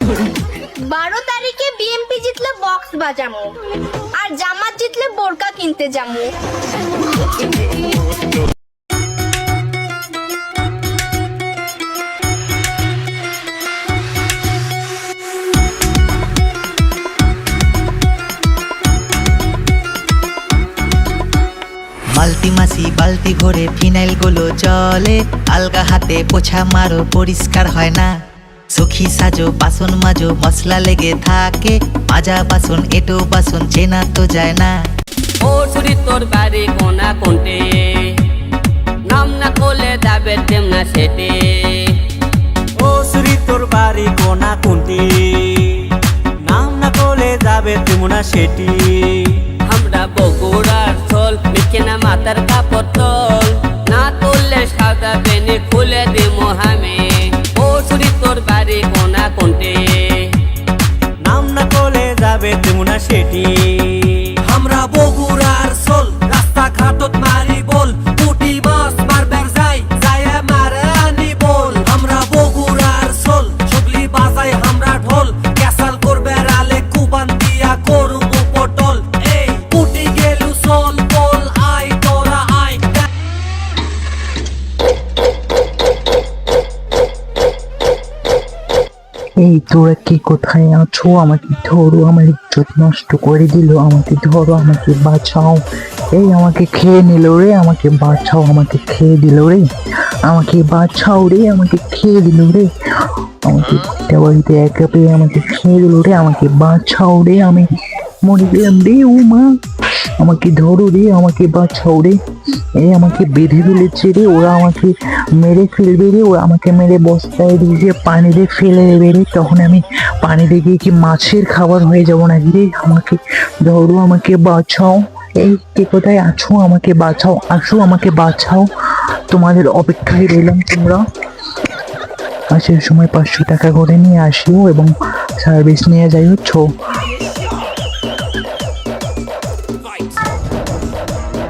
12 তারিখে বিএমপি জিতলে বক্স বাজামু, আর জামাত জিতলে বোরকা কিনতে যামু। মাল্টি মাসি বালতি ভরে ফিনাইল গুলো চলে, আলগা হাতে পোছা মারো পরিষ্কার হয় না। সখী সাজো বাসন মাজো মশলা লেগে থাকে, মাজা বাসন এটো বাসন চেনা তো যায় না। ও ছুরি তোর বাড়ি কোনা কোনটে, নাম না কোলে যাবে তেমনা সেটে। ও শ্রী তোর বাড়ি কোনা কোনটি, নাম না কোলে যাবে তেমনা সেটি। আমরা বগুড়ার ছোল, মিকে না মাথার কাপড় তোল, না তুললে সাদা বেনি খুলে দিমু হামে। ও ছুরি তোর বাড়ি কোনা কোনটে, নাম না কোলে যাবে তেমনা সেটি। আমরা বগুড়ার সোল, রাস্তা ঘাটত মারি বল, পুটি মাছ মারবার যাই যায় মারে আনি বল। আমরা বগুড়ার সোল, চুগলি বাজাই আমরা ঢোল, ক্যাসাল করবে আলে কুবান দিয়া করুম পটল। এই পুটি গেলু সোল বল, আই তোরা আই। এই তোরা কি কোথায় আছো? আমাকে ধরো, আমার ইজ্জত নষ্ট করে দিল, আমাকে ধরো, আমাকে বাঁচাও। এই আমাকে খেয়ে নিল রে, আমাকে বাঁচাও, আমাকে খেয়ে দিল রে, আমাকে বাঁচাও রে, আমাকে খেয়ে দিল রে, আমাকে ভিটা বাড়িতে একা পেয়ে আমাকে খেয়ে দিল রে, আমাকে বাঁচাও রে, আমি মরে গেলাম রে। ও মা, আমাকে ধরো রে, আমাকে বাঁচাও রে। এই আমাকে বেঁধে ফেলেছে রে, ওরা আমাকে মেরে ফেলবে রে, ওরা আমাকে মেরে বস্তায় দিয়ে পানিতে ফেলে দেবে রে, তখন আমি পানিতে গিয়ে কি মাছের খাবার হয়ে যাবো নাকি রে? আমাকে ধরো, আমাকে বাঁচাও। এই কে কোথায় আছো? আমাকে বাঁচাও, আসো, আমাকে বাঁচাও, তোমাদের অপেক্ষায় রইলাম। তোমরা আসার সময় 500 টাকা করে নিয়ে আসিও এবং সার্ভিস নিয়ে যাই হচ্ছ।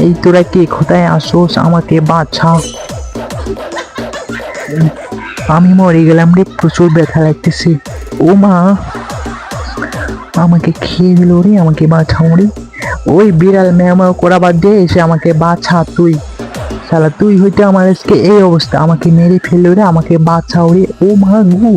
এই তোরা কে কোথায় আসোস? আমাকে বাঁচা, আমি মরে গেলাম রে, প্রচুর ব্যথা লাগতেছে। ও মা, আমাকে খেয়ে দিল রে, আমাকে বাঁচাও রে। ওই বিড়াল ম্যাও করা বাদ দিয়ে এসে আমাকে বাঁচা তুই, শালা তুই হইতে আমার আজকে এই অবস্থা, আমাকে মেরে ফেললো রে, আমাকে বাঁচাও রে। ও মা গু।